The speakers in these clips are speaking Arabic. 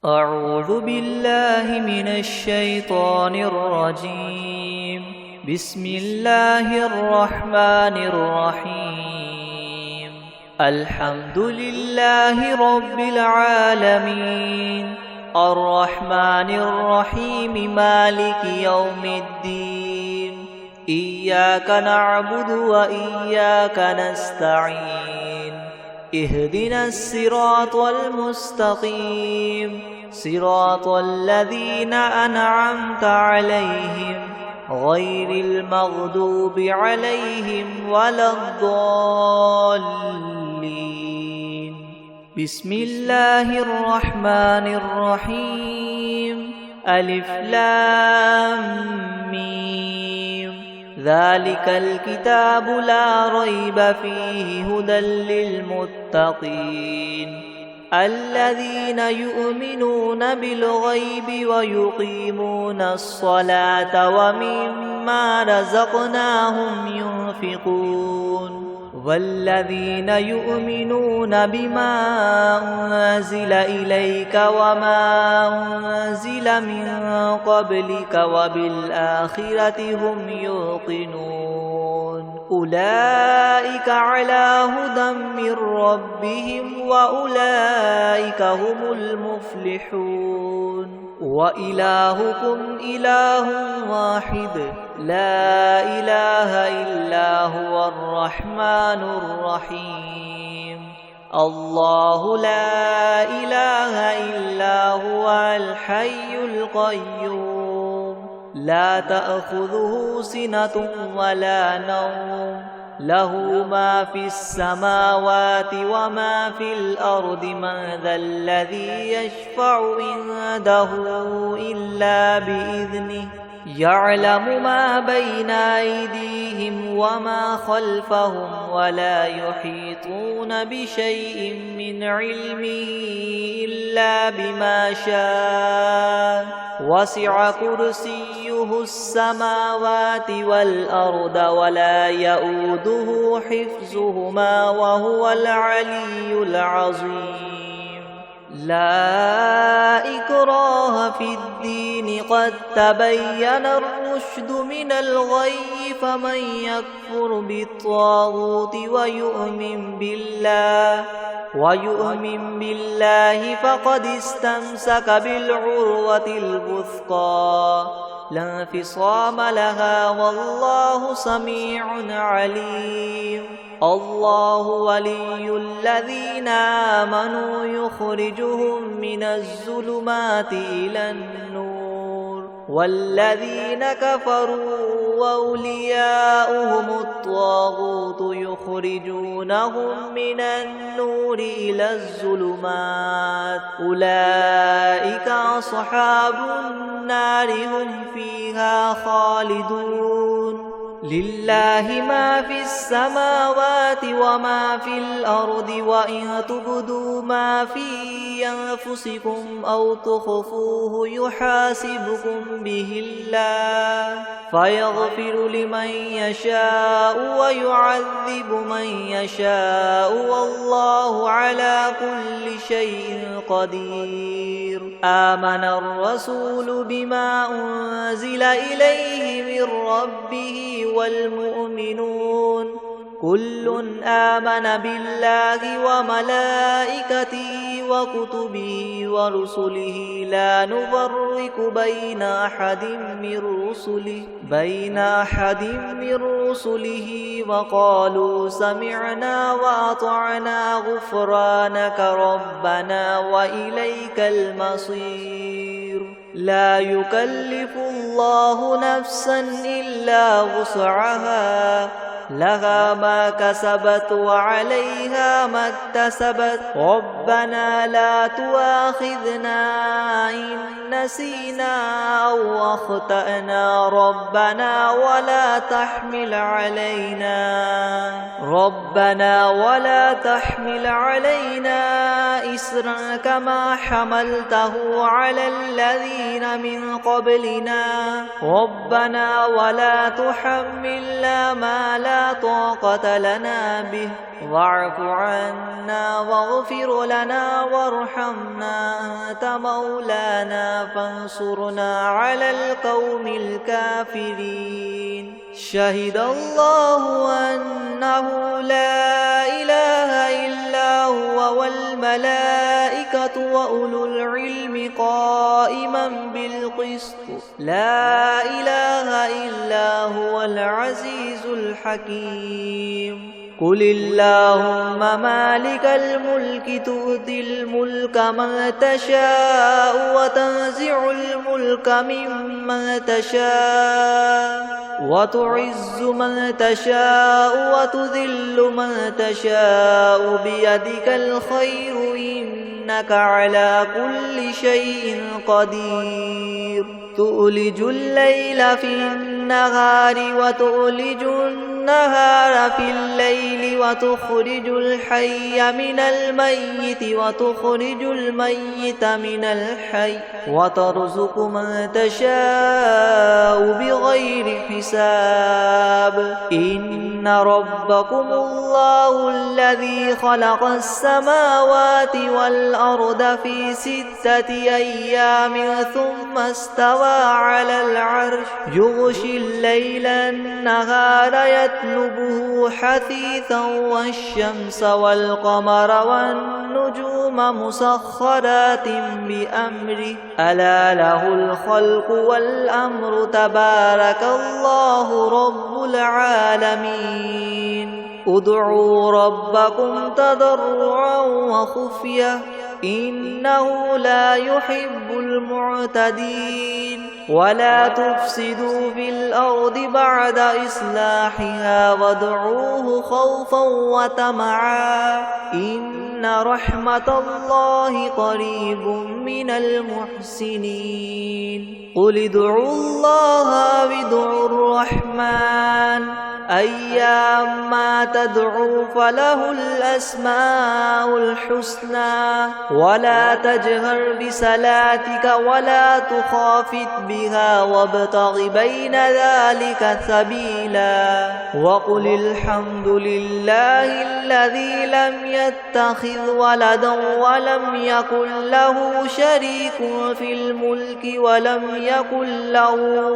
أعوذ بالله من الشيطان الرجيم. بسم الله الرحمن الرحيم. الحمد لله رب العالمين، الرحمن الرحيم، مالك يوم الدين. إياك نعبد وإياك نستعين. اهدنا الصراط المستقيم، صراط الذين أنعمت عليهم غير المغضوب عليهم ولا الضالين. بسم الله الرحمن الرحيم. ألف لام ميم. ذلك الكتاب لا ريب فيه هدى للمتقين الذين يؤمنون بالغيب ويقيمون الصلاة ومما رزقناهم ينفقون والذين يؤمنون بما أنزل إليك وما أنزل من قبلك وبالآخرة هم يوقنون أولئك على هدى من ربهم وأولئك هم المفلحون. وإلهكم إله واحد لا إله إلا هو الرحمن الرحيم. الله لا إله إلا هو الحي القيوم لا تأخذه سنة ولا نوم له ما في السماوات وما في الأرض. من ذا الذي يشفع عنده إلا بإذنه يعلم ما بين أيديهم وما خلفهم ولا يحيطون بشيء من علمه إلا بما شاء. وسع كرسيه السماوات والأرض ولا يؤوده حفظهما وهو العلي العظيم. لا إكراه في الدين قد تبين الرشد من الغي. فمن يكفر بالطاغوت ويؤمن بالله فقد استمسك بالعروة الوثقى لا انفصام لها والله سميع عليم. الله ولي الذين آمنوا يخرجهم من الظلمات إلى النور والذين كفروا وأولياؤهم الطاغوت يخرجونهم من النور إلى الظلمات. أولئك أصحاب النار هم فيها خالدون. لله ما في السماوات وما في الأرض وإن تبدوا ما في أنفسكم أو تخفوه يحاسبكم به الله فيغفر لمن يشاء ويعذب من يشاء والله على كل شيء قدير. آمن الرسول بما أنزل إليه من ربه والمؤمنون كل آمن بالله وملائكته وكتبه ورسله لا نفرق بين أحد من رسله وقالوا سمعنا وأطعنا غفرانك ربنا وإليك المصير. لا يكلف الله نفسا إلا وسعها لها ما كسبت وعليها ما اكتسبت. ربنا لا تؤاخذنا إن نسينا أو أخطأنا ربنا ولا تحمل علينا إسرا كما حملته على الذين من قبلنا ربنا ولا تحملنا ما لا طاقة لنا به واعف عنا واغفر لنا وارحمنا أنت مولانا فانصرنا على القوم الكافرين شهد الله أنه لا إله إلا هو والملائكة وأولو العلم قائما بالقسط لا إله إلا هو العزيز الحكيم قل اللهم مالك الملك تؤتي الملك من تشاء وتنزع الملك ممن تشاء وتعز من تشاء وتذل من تشاء بيدك الخير إنك على كل شيء قدير تؤلج الليل في النهار وتؤلج النهار في الليل وتخرج الحي من الميت وتخرج الميت من الحي وترزق من تشاء بغير حساب إن ربكم الله الذي خلق السماوات والأرض في 6 أيام ثم استوى على العرش يغشي الليل النهار يطلبه حثيثا والشمس والقمر والنجوم مسخرات بأمره ألا له الخلق والأمر تبارك الله رب العالمين ادعوا ربكم تضرعا وخفية إنه لا يحب المعتدين ولا تفسدوا في الأرض بعد إصلاحها وادعوه خوفا وطمعا إن رحمة الله قريب من المحسنين قل ادعوا الله وادعوا الرحمن أيما تدعوا فله الأسماء الحسنى ولا تجهر بصلاتك ولا تخافت بها وابتغ بين ذلك سبيلا وقل الحمد لله الذي لم يتخذ ولدا ولم يكن له شريك في الملك ولم يكن له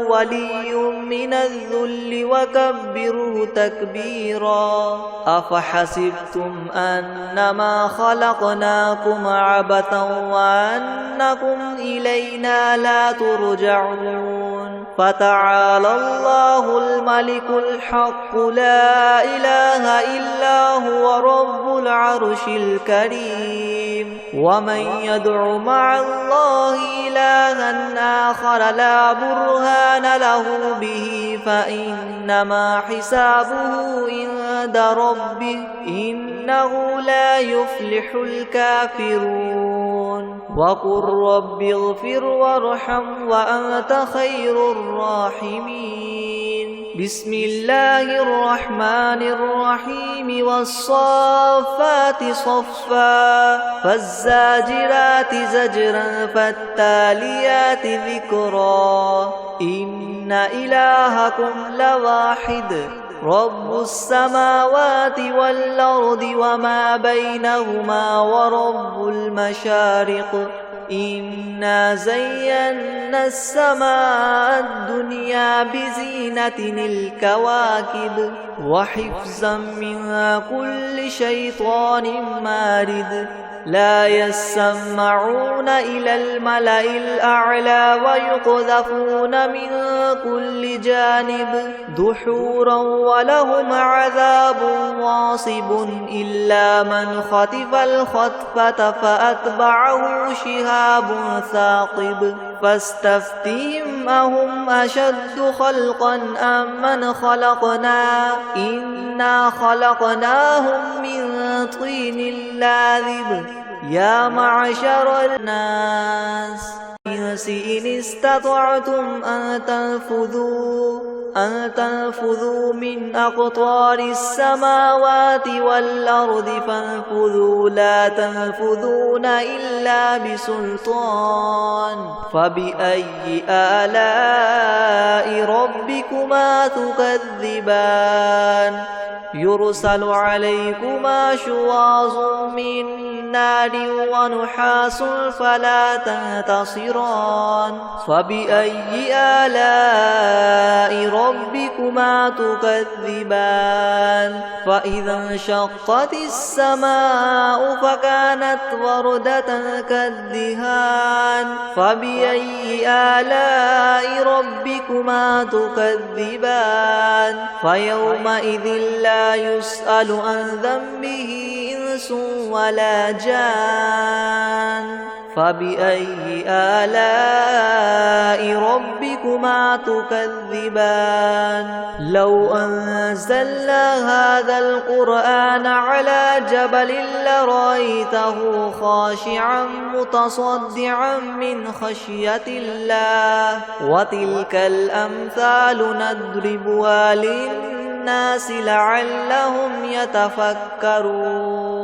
ولي من الذل وكبره تكبيرا أفحسبتم أنما خلقناكم عبثا وأنكم إلينا لا ترجعون فتعالى الله الملك الحق لا إله إلا هو رب العرش الكريم ومن يدع مع الله إلها آخر لا برهان له به فإنما حسابه عند ربه إنه لا يفلح الكافرون وقل رب اغفر وارحم وأنت خير الراحمين بسم الله الرحمن الرحيم والصافات صفا فالزاجرات زجرا فالتاليات ذكرا إن إلهكم لواحد رب السماوات والأرض وما بينهما ورب المشارق إنا زينا السماء الدنيا بزينة الكواكب وحفظا من كل شيطان مارد لا يسمعون إلى الملأ الأعلى ويقذفون من كل جانب دحورا ولهم عذاب واصب إلا من خطف الخطفة فأتبعه شهاب ثاقب فاستفتهم أهم أشد خلقا أم من خلقنا إنا خلقناهم من طين لاذب يا معشر الناس والإنس إن استطعتم أن تنفذوا من أقطار السماوات والأرض فانفذوا لا تنفذون إلا بسلطان فبأي آلاء ربكما تكذبان يرسل عليكما شواظ من نار ونحاس فلا تنتصران فبأي آلاء ربكما تكذبان فإذا انشقت السماء فكانت وردة كالدهان فبأي آلاء ربكما تكذبان فيومئذ لا يسأل عن ذنبه إنس ولا جان فبأي آلاء ربكما تكذبان لو أنزلنا هذا القرآن على جبل لرأيته خاشعا متصدعا من خشية الله وتلك الأمثال نضربها للناس لعلهم يتفكرون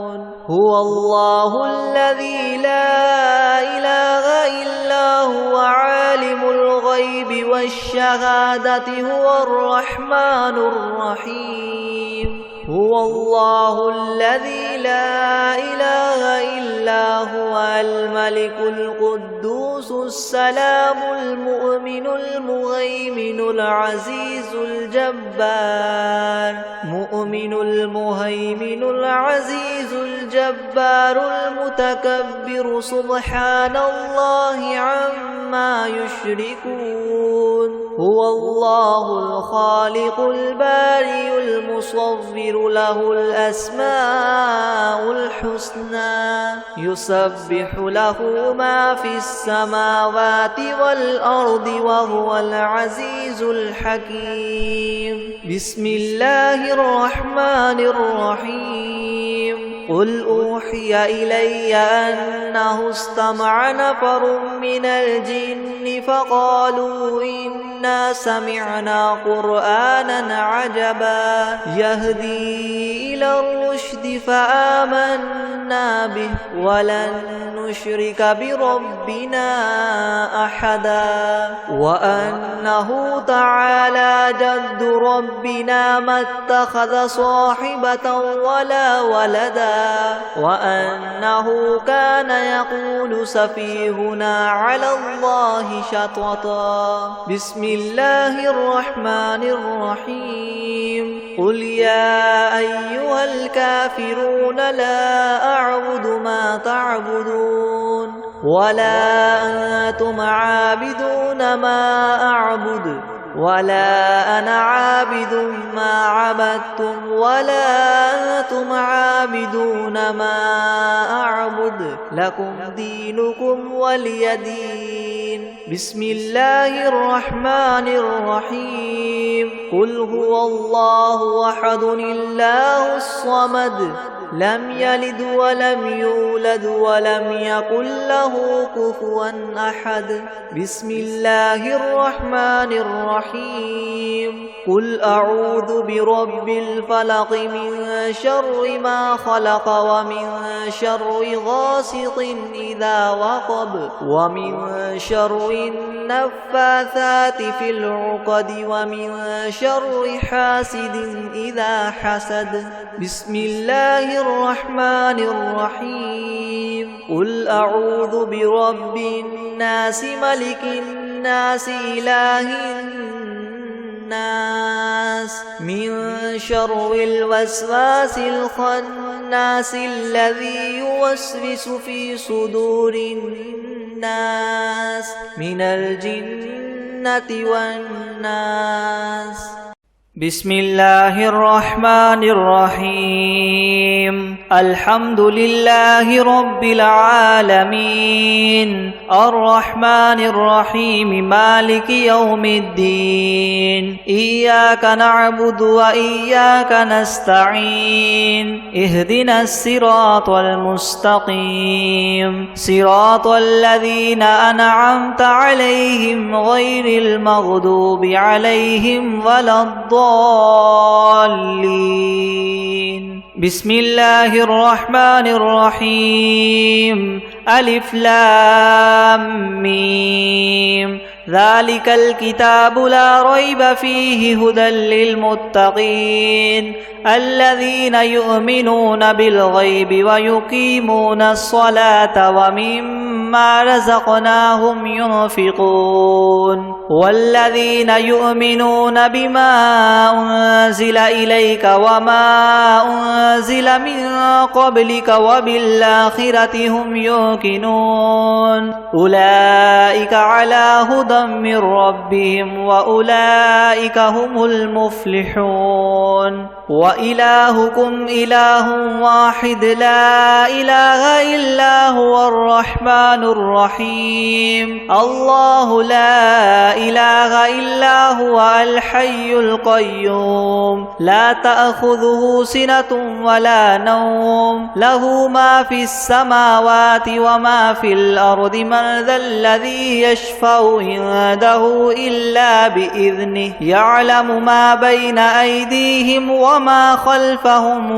هو الله الذي لا إله إلا هو عالم الغيب والشهادة هو الرحمن الرحيم هو الله الذي لا إله إلا هو الملك القدوس السلام المؤمن المهيمن العزيز الجبار مؤمن المهيمن العزيز الجبار المتكبر سبحان الله عما يشركون هو الله الخالق البارئ المصور له الأسماء الحسنى يسبح له ما في السماوات والأرض وهو العزيز الحكيم بسم الله الرحمن الرحيم قل أوحي إلي أنه استمع نفر من الجن فقالوا إنا سمعنا قرآنا عجبا يهدي إلى الرشد فآمنا به ولن نشرك بربنا أحدا وأنه تعالى جد ربنا ما اتخذ صاحبة ولا ولدا وأنه كان يقول سفيهنا على الله شططا بسم الله الرحمن الرحيم قل يا أيها الكافرون لا أعبد ما تعبدون ولا أنتم عابدون ما أعبد ولا أنا عابد ما عبدتم ولا أنتم عابدون ما أعبد لكم دينكم ولي دين بسم الله الرحمن الرحيم قل هو الله أحد الله الصمد لم يلد ولم يولد ولم يكن له كفوا أحد بسم الله الرحمن الرحيم قل أعوذ برب الفلق من شر ما خلق ومن شر غاسق إذا وقب ومن شر النفاثات في العقد ومن شر حاسد إذا حسد بسم الله الرحمن الرحيم قل أعوذ برب الناس ملك الناس إله الناس من شر الوسواس الخناس الذي يوسوس في صدور الناس من الجنة والناس بسم الله الرحمن الرحيم الحمد لله رب العالمين الرحمن الرحيم مالك يوم الدين إياك نعبد وإياك نستعين اهدنا الصراط المستقيم صراط الذين أنعمت عليهم غير المغضوب عليهم ولا الضالين بسم الله الرحمن الرحيم ألف لام ميم ذلك الكتاب لا ريب فيه هدى للمتقين الذين يؤمنون بالغيب ويقيمون الصلاة ومما رزقناهم ينفقون والذين يؤمنون بما أنزل إليك وما أنزل من قبلك وبالآخرة هم يوقنون أولئك على هدى من ربهم وأولئك هم المفلحون وإلهكم إله واحد لا إله إلا هو الرحمن الرحيم الله لا إله إلا هو الحي القيوم لا تأخذه سنة ولا نوم له ما في السماوات وما في الأرض من ذا الذي يشفع عنده إلا بإذنه يعلم ما بين أيديهم وما خلفهم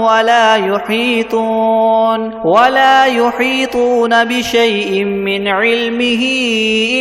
ولا يحيطون بشيء من علمه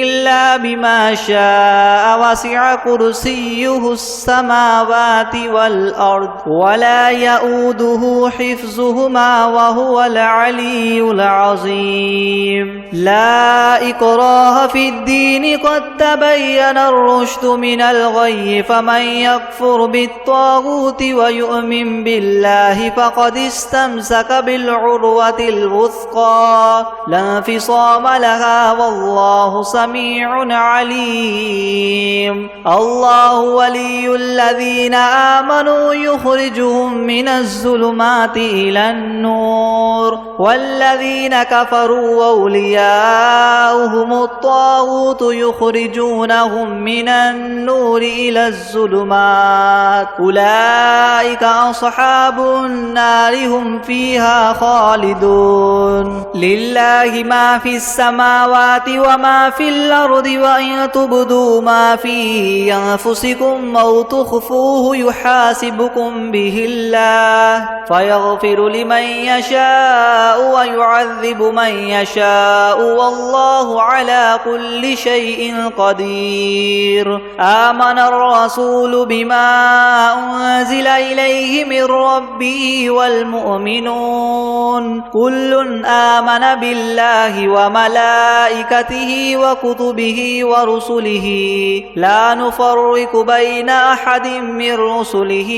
إلا بما شاء وسع كرسيه السماوات والأرض ولا يؤوده حفظهما وهو العلي العظيم لا إكراه في الدين قد تبين الرشد من الغي فمن يكفر بالطاغوت ويؤمن بالله فقد استمسك بالعروة الوثقى لا انفصام لها والله سميع عليم الله ولي الذين آمنوا يخرجهم من الظلمات إلى النور والذين كفروا أولياؤهم الطاغوت يخرجونهم من النور إلى الظلمات أولئك أصحاب النار هم فيها خالدون لله ما في السماوات وما في الأرض وإن تبدوا ما في أنفسكم أو تخفوه يحاسبكم به الله فيغفر لمن يشاء ويعذب من يشاء والله على كل شيء قدير آمن الرسول بما أنزل إليه من ربه والمؤمنون كل آمن بالله وملائكته وكتبه ورسله لا نفرق بين أحد من رسله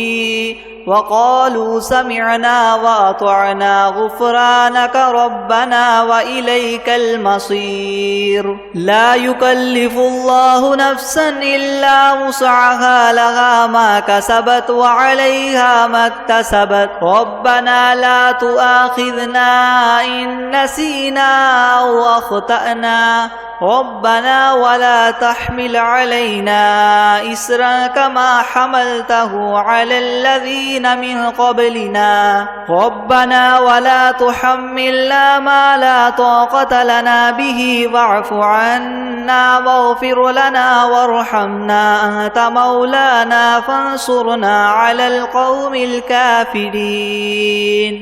وقالوا سمعنا وأطعنا غفرانك ربنا وإليك المصير لا يكلف الله نفسا إلا وسعها لها ما كسبت وعليها ما اكتسبت ربنا لا تؤاخذنا إن نسينا أو أخطأنا ربنا ولا تحمل علينا إسرا كما حملته على الذين من قبلنا ربنا ولا تحملنا ما لا طاقة لنا به واعف عنا واغفر لنا وارحمنا أنت مولانا فانصرنا على القوم الكافرين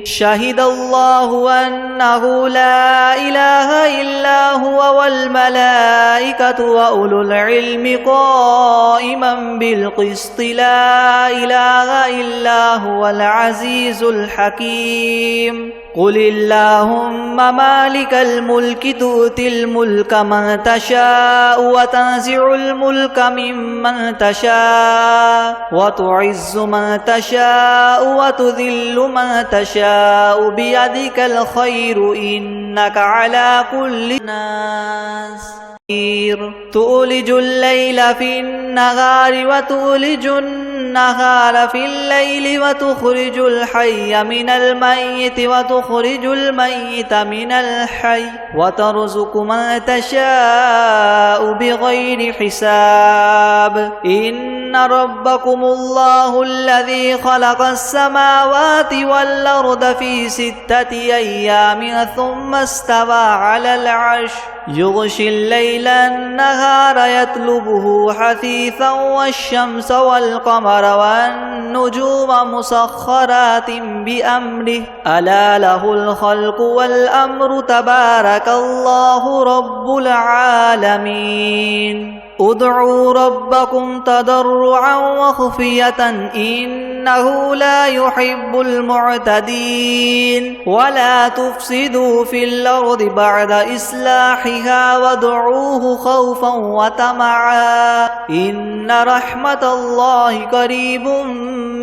شهد الله أنه لا إله إلا هو والملائكة وأولو العلم قائما بالقسط لا إله إلا هو العزيز الحكيم قل اللهم مالك الملك تؤتي الملك من تشاء وتنزع الملك ممن تشاء وتعز من تشاء وتذل من تشاء بيدك الخير إنك على كل تولج الليل في النهار وتولج النهار في الليل وتخرج الحي من الميت وتخرج الميت من الحي وترزق من تشاء بغير حساب إن ربكم الله الذي خلق السماوات والأرض في 6 أيام ثم استوى على العرش يغشي الليل النهار يطلبه حثيثا والشمس والقمر والنجوم مسخرات بأمره ألا له الخلق والأمر تبارك الله رب العالمين ادعوا ربكم تضرعا وخفية إنه لا يحب المعتدين ولا تفسدوا في الأرض بعد إصلاحها وادعوه خوفا وطمعا إن رحمة الله قريب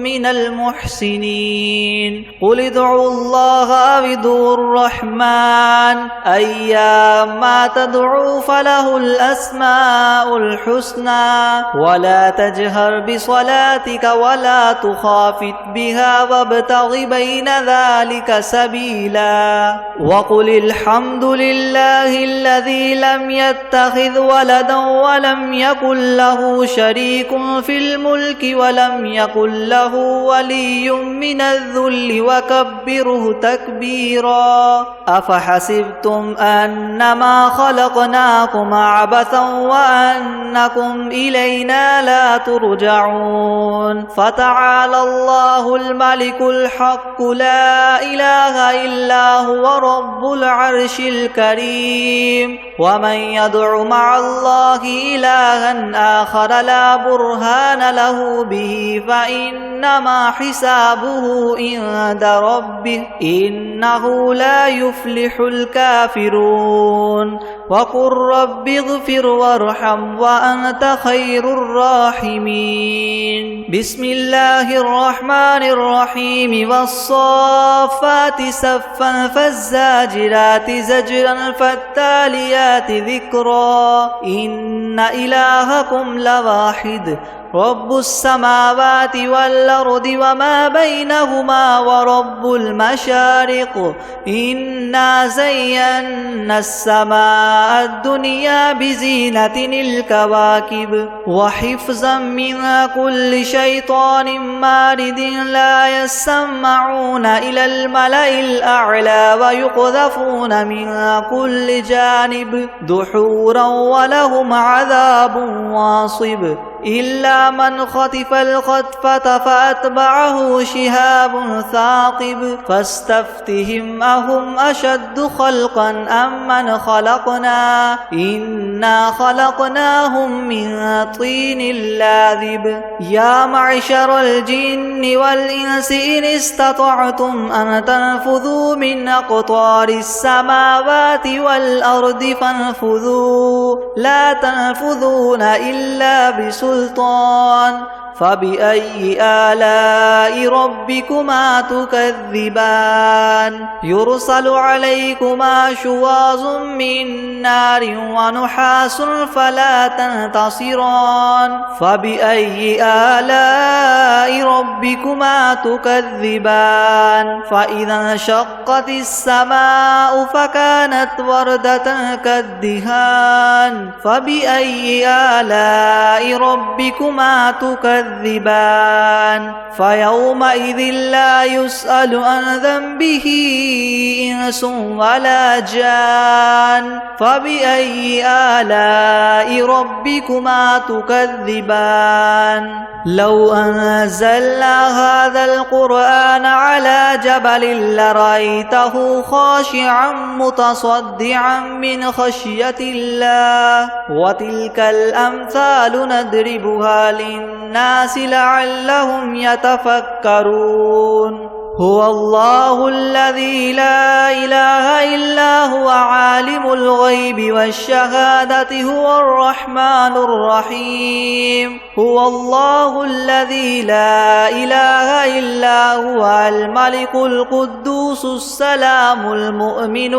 من المحسنين قل ادعوا الله أو ادعوا الرحمن أيما تدعوا فله الأسماء الحسنى ولا تجهر بصلاتك ولا تخافت بها وابتغ بين ذلك سبيلا وقل الحمد لله الذي لم يتخذ ولدا ولم يكن له شريك في الملك ولم يكن له ولي من الذل وكبره تكبيرا أفحسبتم أنما خلقناكم عبثا وأنكم إلينا لا ترجعون فتعالى الله الملك الحق لا إله إلا هو رب العرش الكريم ومن يدع مع الله إلها آخر لا برهان له به فإنما حسابه عند ربه إنه لا يفلح الكافرون وقل رب اغفر وارحم وأنت خير الراحمين بسم الله الرحمن الرحيم والصافات صفا فالزاجرات زجرا فالتاليات ذكرا إن إلهكم لواحد رب السماوات والأرض وما بينهما ورب المشارق إنا زينا السماء الدنيا بزينة الكواكب وحفظا من كل شيطان مارد لا يسمعون إلى الملأ الأعلى ويقذفون من كل جانب دحورا ولهم عذاب واصب إلا من خطف الخطفة فأتبعه شهاب ثاقب فاستفتهم أهم أشد خلقا أم من خلقنا إنا خلقناهم من طين لاذب يا معشر الجن والإنس إن استطعتم أن تنفذوا من أقطار السماوات والأرض فانفذوا لا تنفذون إلا بسلطان فبأي آلاء ربكما تكذبان يرسل عليكما شواظ من نار ونحاس فلا تنتصران فبأي آلاء ربكما تكذبان فإذا انشقت السماء فكانت وردة كالدهان فبأي آلاء ربكما تكذبان فيومئذ لا يسأل عن ذنبه إنس ولا جان فبأي آلاء ربكما تكذبان لو أنزلنا هذا القرآن على جبل لرأيته خاشعا متصدعا من خشية الله وتلك الأمثال نضربها للناس لعلهم يتفكرون هو الله الذي لا إله إلا هو عالم الغيب والشهادة هو الرحمن الرحيم هو الله الذي لا إله إلا هو الملك القدوس السلام المؤمن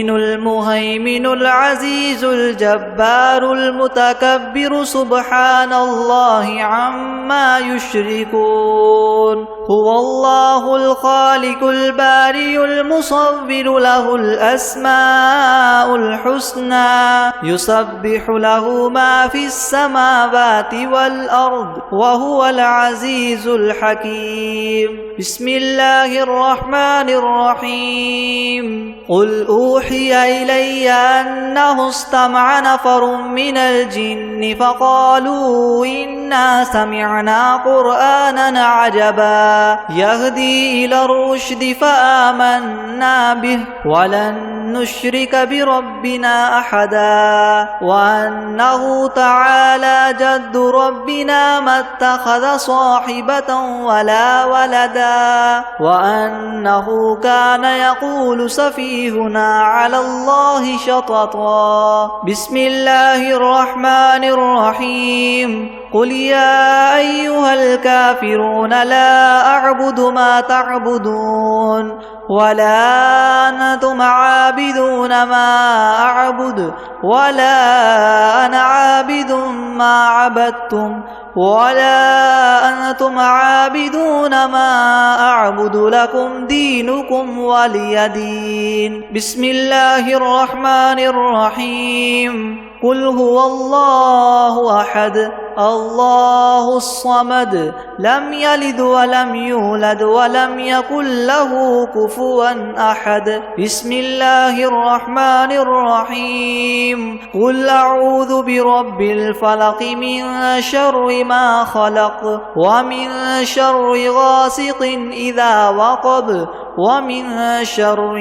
المهيمن العزيز الجبار المتكبر سبحان الله عما يشركون هو الله الخالق البارئ المصور له الأسماء الحسنى يسبح له ما في السماوات والأرض وهو العزيز الحكيم بسم الله الرحمن الرحيم قل أوحي إلي أنه استمع نفر من الجن فقالوا إنا سمعنا قرآنا عجبا يهدي إلى الرشد فآمنا به ولن نشرك بربنا أحدا وأنه تعالى جد ربنا ما اتخذ صاحبة ولا ولدا وأنه كان يقول سفيهنا على الله شططا بسم الله الرحمن الرحيم قل يا أيها الكافرون لا أعبد ما تعبدون ولا أنتم عابدون ما أعبد ولا أنا عابد ما عبدتم ولا أنتم عابدون ما أعبد لكم دينكم ولي دين بسم الله الرحمن الرحيم قل هو الله أحد الله الصمد لم يلد ولم يولد ولم يكن له كفوا أحد بسم الله الرحمن الرحيم قل أعوذ برب الفلق من شر ما خلق ومن شر غاسق إذا وقب ومن شر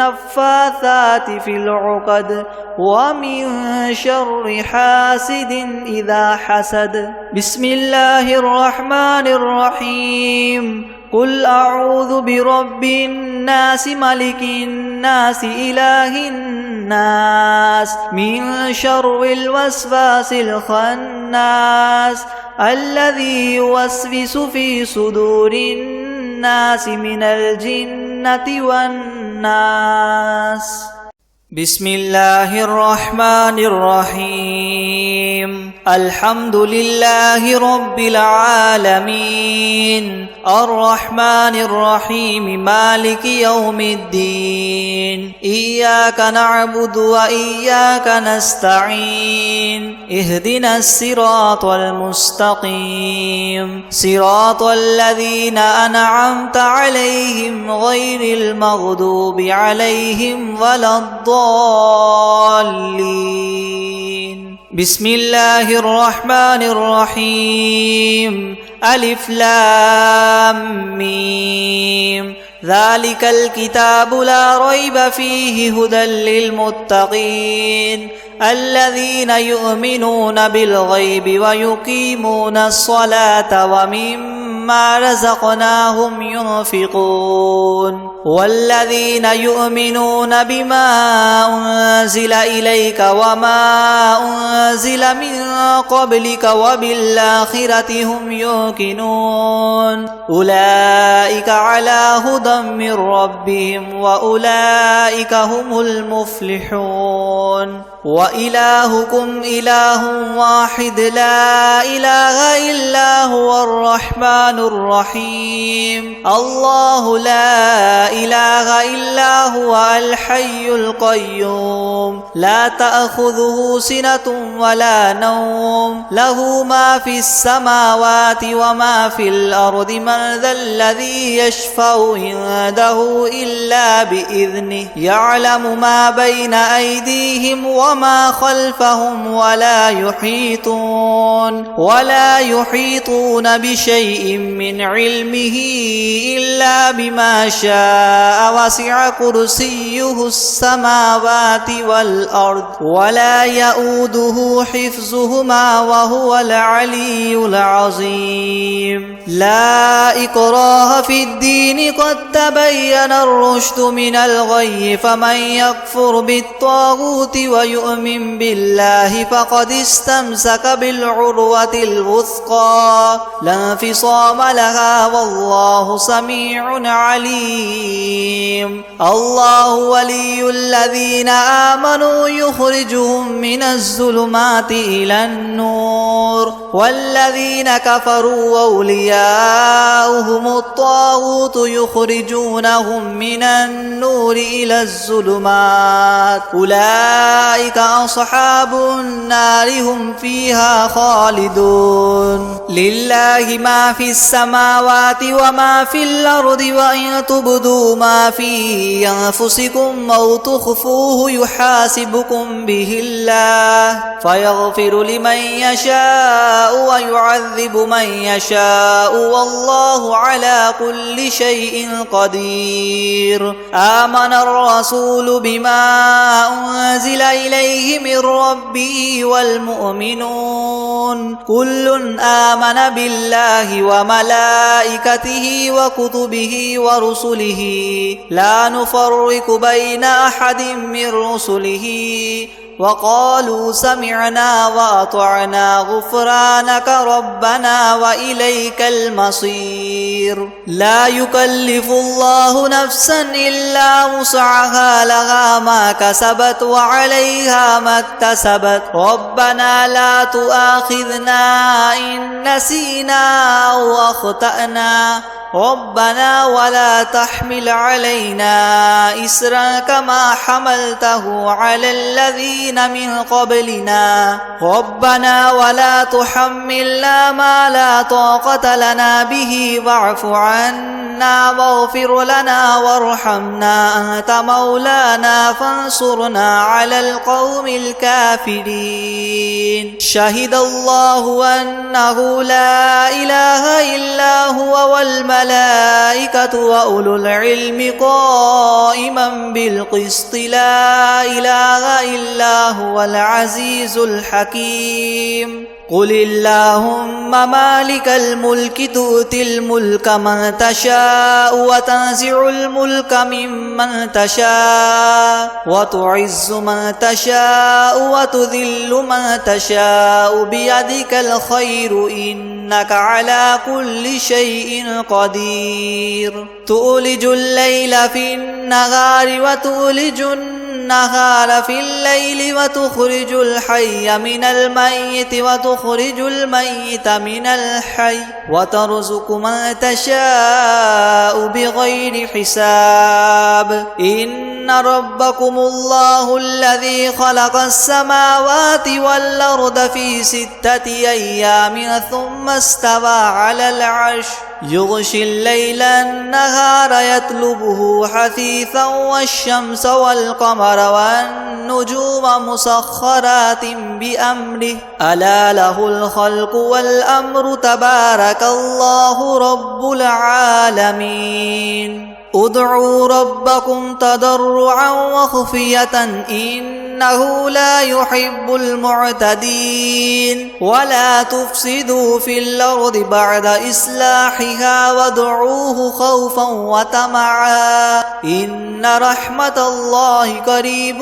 النفاثات في العقد ومن شر حاسد إذا حسد بسم الله الرحمن الرحيم قل أعوذ برب الناس ملك الناس إله الناس من شر الوسواس الخناس الذي يوسوس في صدور الناس من الجنة والناس بسم الله الرحمن الرحيم الحمد لله رب العالمين الرحمن الرحيم مالك يوم الدين إياك نعبد وإياك نستعين اهدنا الصراط المستقيم صراط الذين أنعمت عليهم غير المغضوب عليهم ولا الضالين بسم الله الرحمن الرحيم ألف لام ميم ذلك الكتاب لا ريب فيه هدى للمتقين الذين يؤمنون بالغيب ويقيمون الصلاة ومما رزقناهم ينفقون والذين يؤمنون بما أنزل إليك وما أنزل من قبلك وبالآخرة هم يوقنون أولئك على هدى من ربهم وأولئك هم المفلحون وإلهكم إله واحد لا إله إلا هو الرحمن الرحيم الله لا إله إلا هو الحي القيوم لا تأخذه سنة ولا نوم له ما في السماوات وما في الأرض من ذا الذي يشفع عنده إلا بإذنه يعلم ما بين أيديهم وما خلفهم ولا يحيطون بشيء من علمه إلا بما شاء شاء وسع كرسيه السماوات والأرض ولا يؤوده حفظهما وهو العلي العظيم لا إكراه في الدين قد تبين الرشد من الغي فمن يكفر بالطاغوت ويؤمن بالله فقد استمسك بالعروة الوثقى لا انفصام لها والله سميع عليم الله ولي الذين آمنوا يخرجهم من الظلمات إلى النور والذين كفروا أولياؤهم الطاغوت يخرجونهم من النور إلى الظلمات أولئك أصحاب النار هم فيها خالدون لله ما في السماوات وما في الأرض وإن تبدوا ما في أنفسكم أو تخفوه يحاسبكم به الله فيغفر لمن يشاء ويعذب من يشاء والله على كل شيء قدير آمن الرسول بما أنزل إليه من ربه والمؤمنون كل آمن بالله وملائكته وكتبه ورسله لا نفرق بين أحد من رسله وقالوا سمعنا وأطعنا غفرانك ربنا وإليك المصير لا يكلف الله نفسا إلا وسعها لها ما كسبت وعليها ما اكتسبت ربنا لا تؤاخذنا إن نسينا أو أخطأنا ربنا ولا تحمل علينا إسرا كما حملته على الذين من قبلنا ربنا ولا تحملنا ما لا طاقة لنا به واعف عنا واغفر لنا وارحمنا أنت مولانا فانصرنا على القوم الكافرين شهد الله أنه لا إله إلا هو والملائكة وأولو العلم قائما بالقسط لا إله إلا هو العزيز الحكيم قل اللهم مالك الملك تؤتي الملك من تشاء وتنزع الملك ممن تشاء وتعز من تشاء وتذل من تشاء بيدك الخير إنك على كل شيء قدير تولج الليل في النهار وتولج النهار في الليل وتخرج الحي من الميت وتخرج الميت من الحي وترزق من تشاء بغير حساب إن ربكم الله الذي خلق السماوات والأرض في 6 أيام ثم استوى على العرش يغشي الليل النهار يطلبه حثيثا والشمس والقمر والنجوم مسخرات بأمره ألا له الخلق والأمر تبارك الله رب العالمين ادعوا ربكم تضرعا وخفية إنه لا يحب المعتدين ولا تفسدوا في الأرض بعد إصلاحها وادعوه خوفا وطمعا إن رحمة الله قريب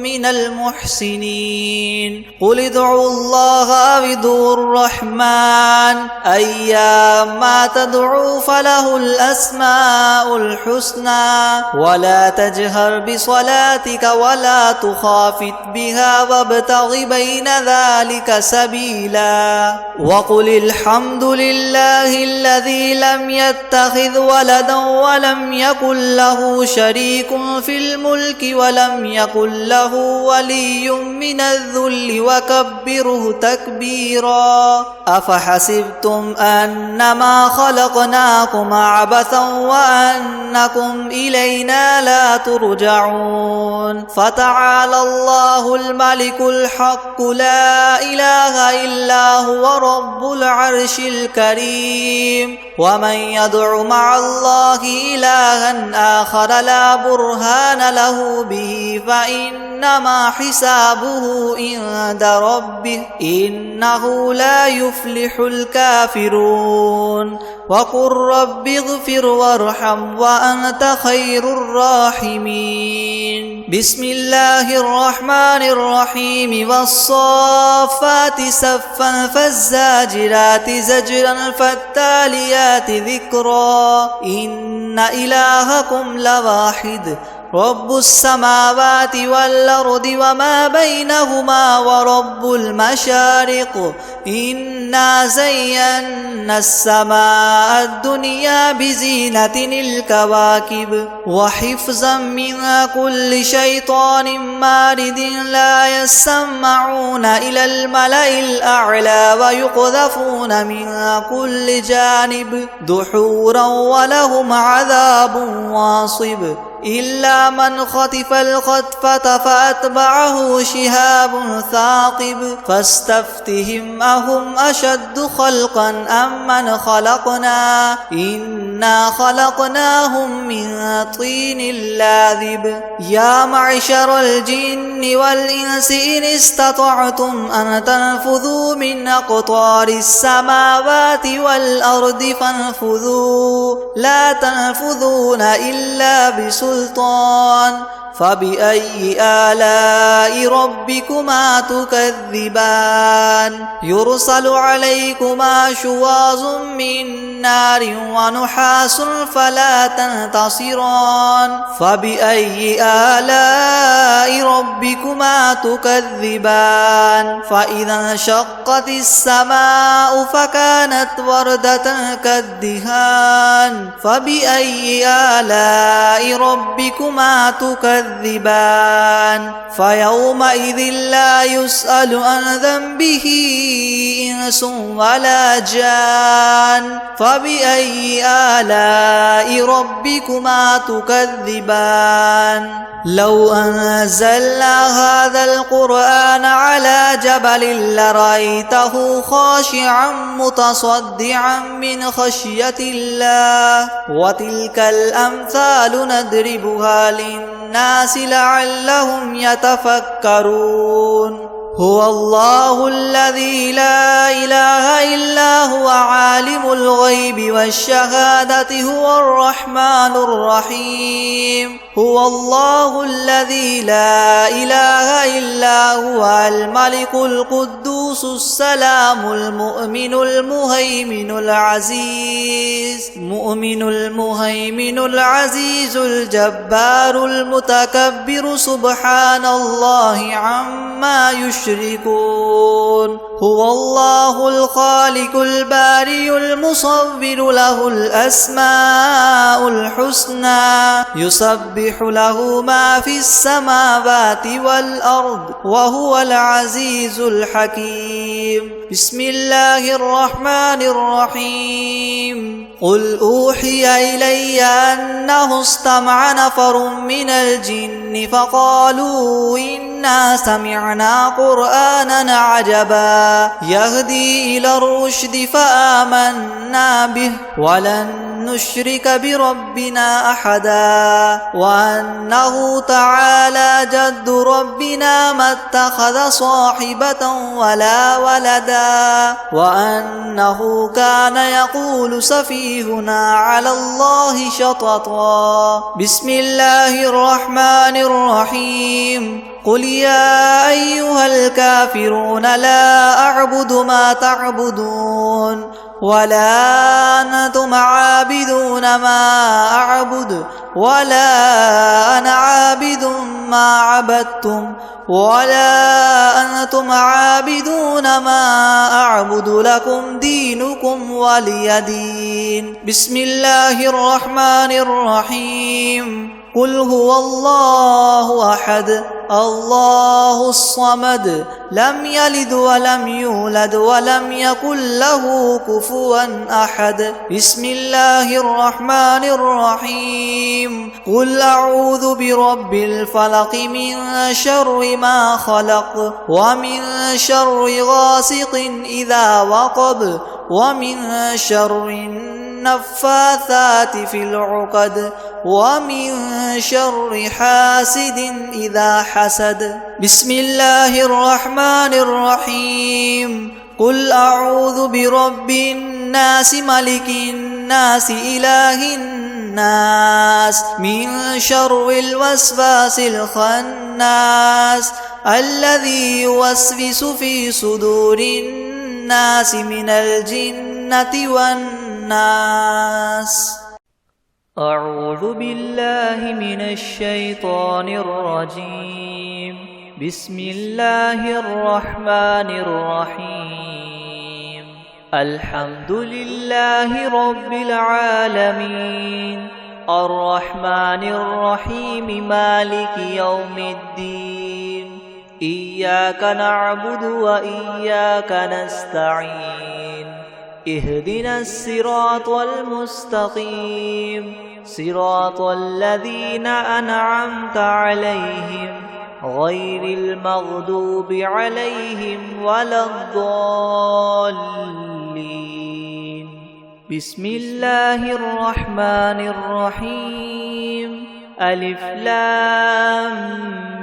من المحسنين قل ادعوا الله أو ادعوا الرحمن أيما تدعوا فله الأسماء الحسنى ولا تجهر بصلاتك ولا تخافت بها وابتغ بين ذلك سبيلا وقل الحمد لله الذي لم يتخذ ولدا ولم يكن له شريك في الملك ولم يكن له ولي من الذل وكبره تكبيرا أفحسبتم أنما خلقناكم عبثا وأنكم إلينا لا ترجعون فتعالى الله الملك الحق لا إله إلا هو رب العرش الكريم ومن يدع مع الله إلها آخر لا برهان له به فإنما حسابه عند ربه إنه لا يفلح الكافرون وقل رب اغفر وارحم وأنت خير الراحمين بسم الله الرحمن الرحيم والصافات صفا فالزاجرات زجرا فالتاليات ذكرا إن إلهكم لواحد رب السماوات والأرض وما بينهما ورب المشارق إنا زينا السماء الدنيا بزينة الكواكب وحفظا من كل شيطان مارد لا يسمعون إلى الملأ الأعلى ويقذفون من كل جانب دحورا ولهم عذاب واصب إلا من خطف الخطفة فأتبعه شهاب ثاقب فاستفتهم أهم أشد خلقا أم من خلقنا إنا خلقناهم من طين لاذب يا معشر الجن والإنس إن استطعتم أن تنفذوا من أقطار السماوات والأرض فانفذوا لا تنفذون إلا بسلطان فبأي آلاء ربكما تكذبان يرسل عليكما شواظ من نار ونحاس فلا تنتصران فبأي آلاء ربكما تكذبان فإذا انشقت السماء فكانت وردة كالدهان فبأي آلاء ربكما تكذبان فيومئذ لا يسأل عن ذنبه إنس ولا جان فبأي آلاء ربكما تكذبان لو أنزلنا هذا القرآن على جبل لرأيته خاشعا متصدعا من خشية الله وتلك الأمثال نضربها للناس لعلهم يتفكرون هو الله الذي لا إله إلا هو عالم الغيب والشهادة هو الرحمن الرحيم هو الله الذي لا إله إلا هو الملك القدوس السلام المؤمن المهيمن العزيز الجبار المتكبر سبحان الله عما يشركون هو الله الخالق البارئ المصور له الأسماء الحسنى يسبح له ما في السماوات والأرض وهو العزيز الحكيم بسم الله الرحمن الرحيم قل أوحي إلي أنه استمع نفر من الجن فقالوا إنا سمعنا قرآنا عجبا يهدي إلى الرشد فآمنا به ولن نشرك بربنا أحدا وأنه تعالى جد ربنا ما اتخذ صاحبة ولا ولدا وأنه كان يقول سفيهنا على الله شططا بسم الله الرحمن الرحيم قل يا أيها الكافرون لا أعبد ما تعبدون ولا أنتم عابدون ما أعبد ولا أنا عابد ما عبدتم ولا أنتم عابدون ما أعبد لكم دينكم ولي دين بسم الله الرحمن الرحيم قل هو الله أحد الله الصمد لم يلد ولم يولد ولم يكن له كفوا أحد بسم الله الرحمن الرحيم قل أعوذ برب الفلق من شر ما خلق ومن شر غاسق إذا وقب ومن شر النفاثات في العقد ومن شر حاسد إذا حسد. بسم الله الرحمن الرحيم. قل أعوذ برب الناس ملك الناس إله الناس من شر الوسواس الخناس الذي يوسوس في صدور الناس من الجنة والناس. أعوذ بالله من الشيطان الرجيم. بسم الله الرحمن الرحيم. الحمد لله رب العالمين الرحمن الرحيم مالك يوم الدين. إياك نعبد وإياك نستعين. اهدنا الصراط المستقيم صراط الذين أنعمت عليهم غير المغضوب عليهم ولا الضالين. بسم الله الرحمن الرحيم. ألف لام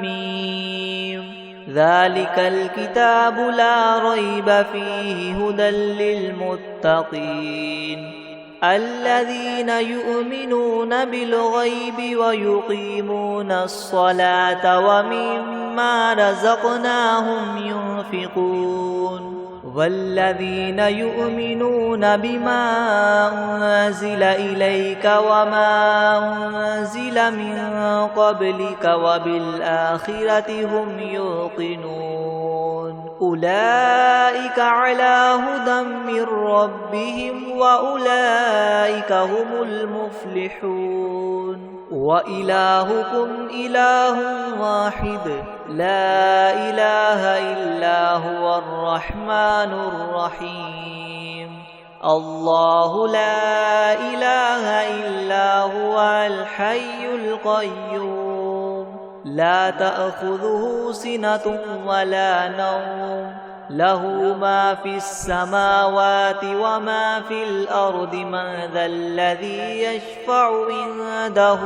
ميم. ذلك الكتاب لا ريب فيه هدى للمتقين الذين يؤمنون بالغيب ويقيمون الصلاة ومما رزقناهم ينفقون والذين يؤمنون بما أنزل إليك وما أنزل من قبلك وبالآخرة هم يوقنون أولئك على هدى من ربهم وأولئك هم المفلحون. وإلهكم إله واحد لا إله إلا هو الرحمن الرحيم. الله لا إله إلا هو الحي القيوم لا تأخذه سنة ولا نوم له ما في السماوات وما في الأرض. من ذا الذي يشفع عنده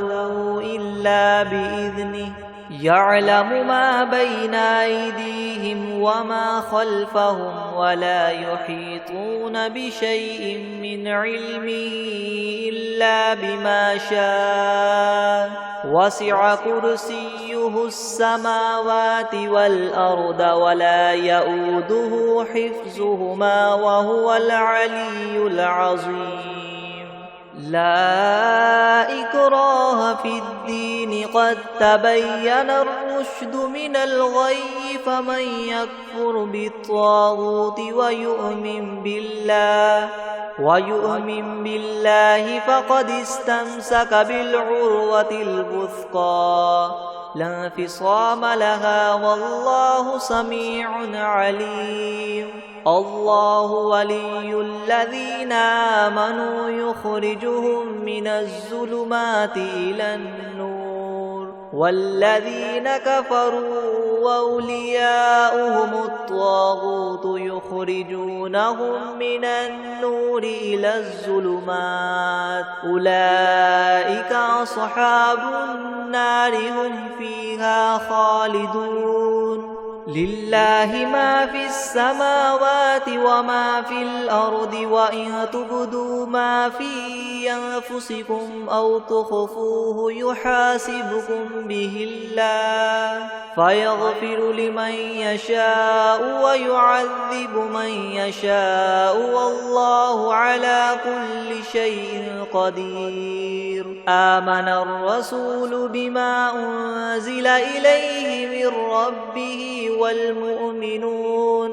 إلا بإذنه يعلم ما بين أيديهم وما خلفهم ولا يحيطون بشيء من علمه إلا بما شاء. وسع كرسيه السماوات والأرض ولا يؤوده حفظهما وهو العلي العظيم. لا إكراه في الدين قد تبين الرشد من الغي. فمن يكفر بالطاغوت ويؤمن بالله فقد استمسك بالعروة الوثقى لا انفصام لها والله سميع عليم. الله ولي الذين آمنوا يخرجهم من الظلمات إلى النور والذين كفروا وأولياؤهم الطاغوت يخرجونهم من النور إلى الظلمات. أولئك أصحاب النار هم فيها خالدون. لله ما في السماوات وما في الأرض وإن تبدوا ما في أنفسكم أو تخفوه يحاسبكم به الله فيغفر لمن يشاء ويعذب من يشاء والله على كل شيء قدير. آمن الرسول بما أنزل إليه من ربه والمؤمنون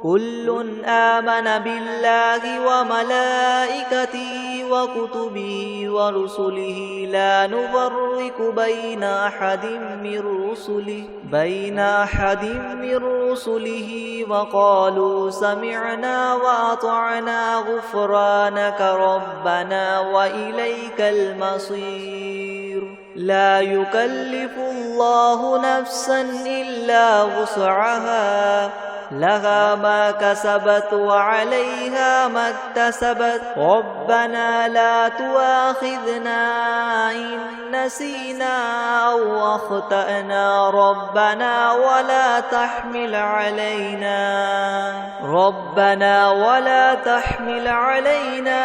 كل آمن بالله وملائكته وكتبه ورسله لا نفرق بين أحد من رسله وقالوا سمعنا وأطعنا غفرانك ربنا وإليك المصير. لا يكلف الله نفسا إلا وسعها لها ما كسبت وعليها ما اكتسبت ربنا لا تؤاخذنا إن نسينا أو أخطأنا ربنا ولا تحمل علينا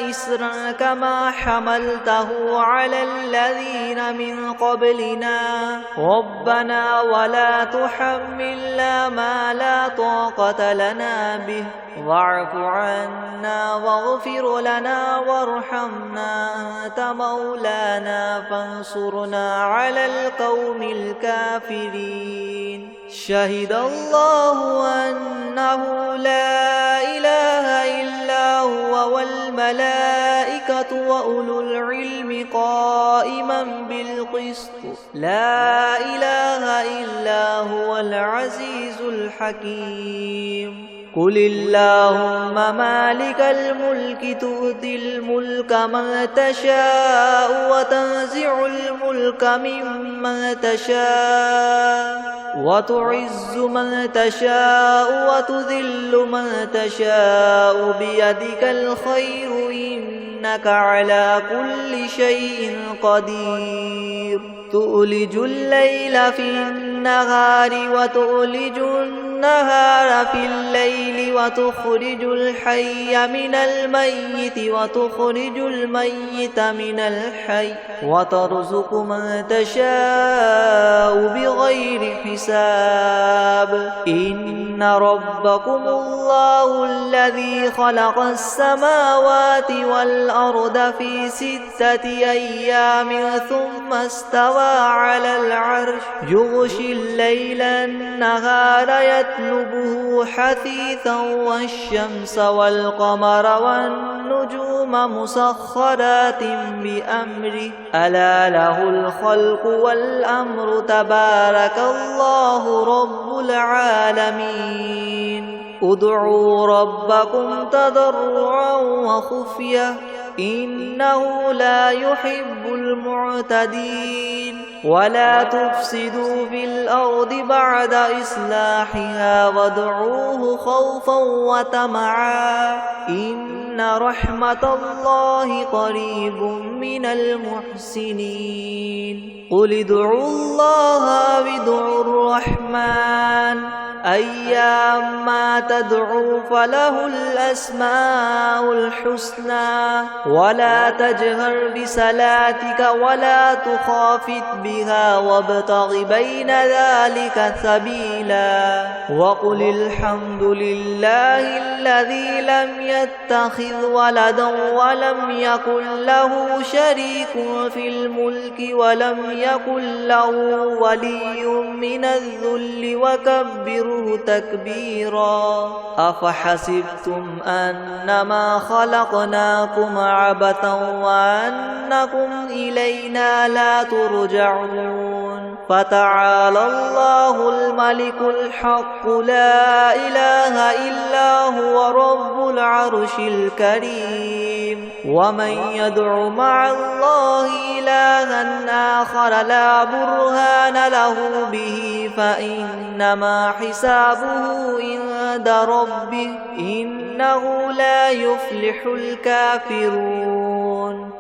إسرا كما حملته على الذين من قبلنا ربنا ولا تحملنا ما لا طاقة لنا به واعف عنا واغفر لنا وارحمنا أنت مولانا فانصرنا على القوم الكافرين شهد الله أنه لا إله إلا هو والملائكة وأولو العلم قائما بالقسط لا إله إلا هو العزيز الحكيم قل اللهم مالك الملك تؤتي الملك من تشاء وتنزع الملك ممن تشاء وتعز من تشاء وتذل من تشاء بيدك الخير إنك على كل شيء قدير تؤلج الليل في النهار وتؤلج النهار في الليل وتخرج الحي من الميت وتخرج الميت من الحي وترزق من تشاء بغير حساب إن ربكم الله الذي خلق السماوات والأرض في 6 أيام ثم استوى على العرش يغشي الليل النهار يطلبه حثيثا والشمس والقمر والنجوم مسخرات بأمره ألا له الخلق والأمر تبارك الله رب العالمين ادعوا ربكم تضرعا وخفية إنه لا يحب المعتدين ولا تفسدوا في الأرض بعد إصلاحها وادعوه خوفا وطمعا إن رحمة الله قريب من المحسنين قل ادعوا الله أو ادعوا الرحمن أيما تدعوا فله الأسماء الحسنى ولا تجهر بصلاتك ولا تخافت بها وابتغ بين ذلك سبيلا وقل الحمد لله الذي لم يتخذ ولدا ولم يكن له شريك في الملك ولم يكن له ولي من الذل وكبره تكبيرا أفحسبتم أنما خلقناكم عبثا وأنكم إلينا لا ترجعون فتعالى الله الملك الحق لا إله إلا هو رب العرش الكريم ومن يدع مع الله إلها آخر لا برهان له به فإنما حسابه عند ربه إنه لا يفلح الكافرون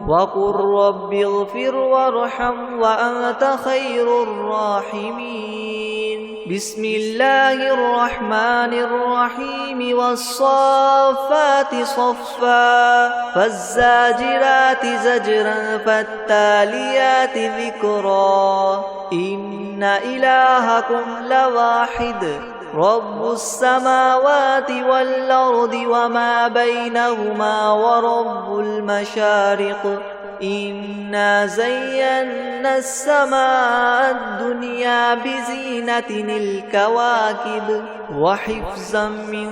وقل رب اغفر وارحم وأنت خير الراحمين بسم الله الرحمن الرحيم والصافات صفا فالزاجرات زجرا فالتاليات ذكرا إن إلهكم لواحد رب السماوات والأرض وما بينهما ورب المشارق إنا زينا السماء الدنيا بزينة الكواكب وحفظا من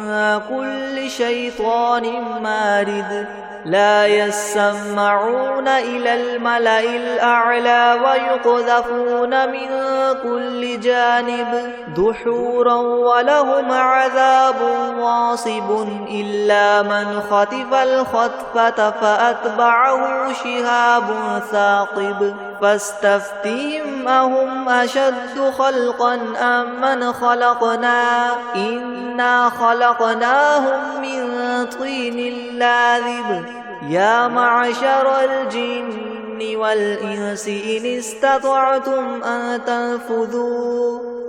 كل شيطان مارد لا يسمعون إلى الملأ الأعلى ويقذفون من كل جانب دحورا ولهم عذاب واصب إلا من خطف الخطفة فأتبعه شهاب ثاقب فاستفتهم أهم أشد خلقا أم من خلقنا إنا خلقناهم من طين لاذب يا معشر الجن والإنس إن استطعتم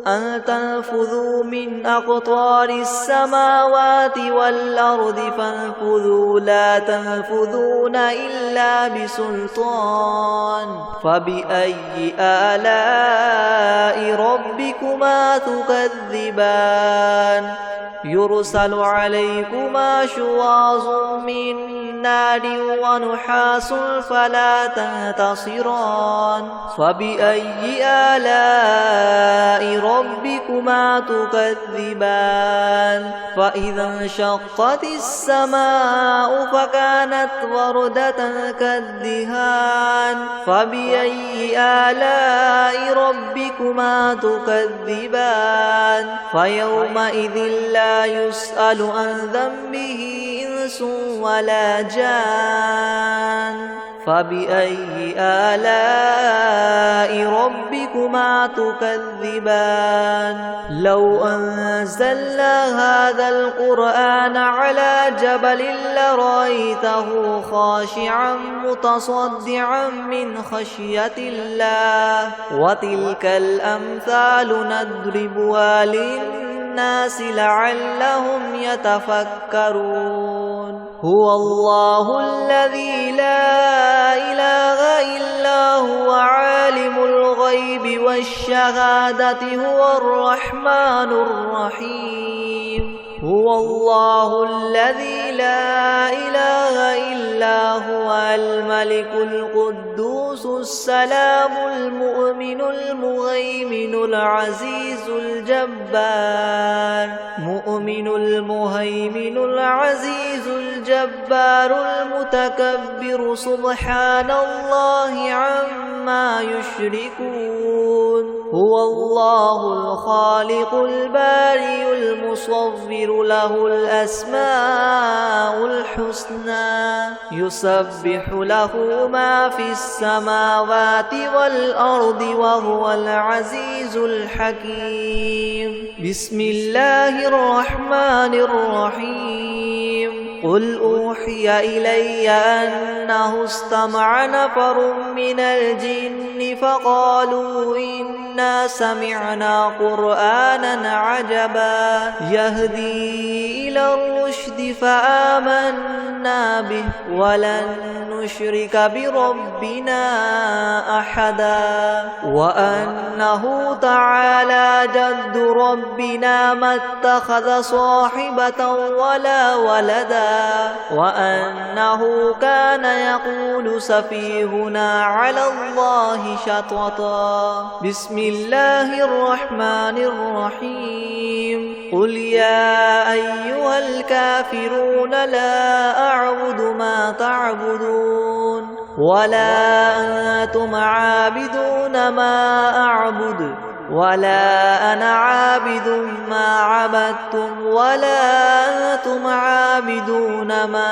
أن تنفذوا من أقطار السماوات والأرض فانفذوا لا تنفذون إلا بسلطان فبأي آلاء ربكما تكذبان يرسل عليكما شواظ من نار ونحاس فلا تنتصران فبأي آلاء ربكما تكذبان فإذا انشقت السماء فكانت وردة كالدهان فبأي آلاء ربكما تكذبان فيومئذ لا يسأل عن ذنبه إنس ولا جان فبأي آلاء ربكما تكذبان لو أنزلنا هذا القرآن على جبل لرأيته خاشعا متصدعا من خشية الله وتلك الأمثال نضربها للناس لعلهم يتفكرون هو الله الذي لا إله إلا هو عالم الغيب والشهادة هو الرحمن الرحيم هو الله الذي لا إله إلا هو الملك القدوس السلام المؤمن المهيمن العزيز الجبار مؤمن المهيمن العزيز الجبار المتكبر سبحان الله عما يشركون هو الله الخالق البارئ المصور له الأسماء الحسنى يسبح له ما في السماوات والأرض وهو العزيز الحكيم بسم الله الرحمن الرحيم قل أوحي إلي أنه استمع نفر من الجن فقالوا إنا سمعنا قرآنا عجبا يهدي إلى الرشد فآمنا به ولن نشرك بربنا أحدا وأنه تعالى جد ربنا ما اتخذ صاحبة ولا ولدا وأنه كان يقول سفيهنا على الله شططا بسم الله الرحمن الرحيم قل يا أيها الكافرون لا أعبد ما تعبدون ولا أنتم عابدون ما أعبد ولا أنا عابد ما عبدتم ولا أنتم عابدون ما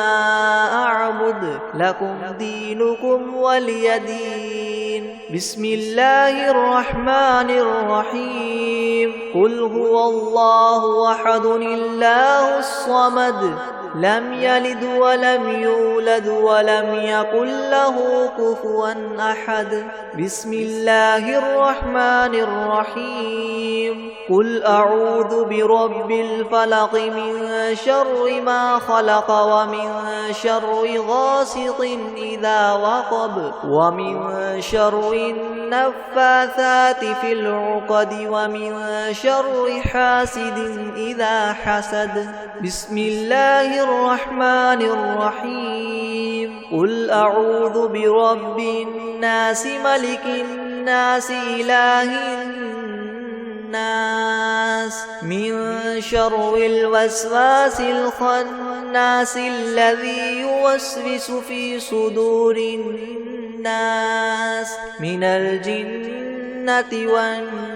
أعبد لكم دينكم ولي دين بسم الله الرحمن الرحيم قل هو الله أحد الله الصمد لم يلد ولم يولد ولم يكن له كفوا أحد بسم الله الرحمن الرحيم قل أعوذ برب الفلق من شر ما خلق ومن شر غاسق إذا وقب ومن شر النفاثات في العقد ومن شر حاسد إذا حسد بسم الله الرحمن الرحيم قل أعوذ برب الناس ملك الناس إله الناس من شر الوسواس الخناس الذي يوسوس في صدور الناس من الجنة والناس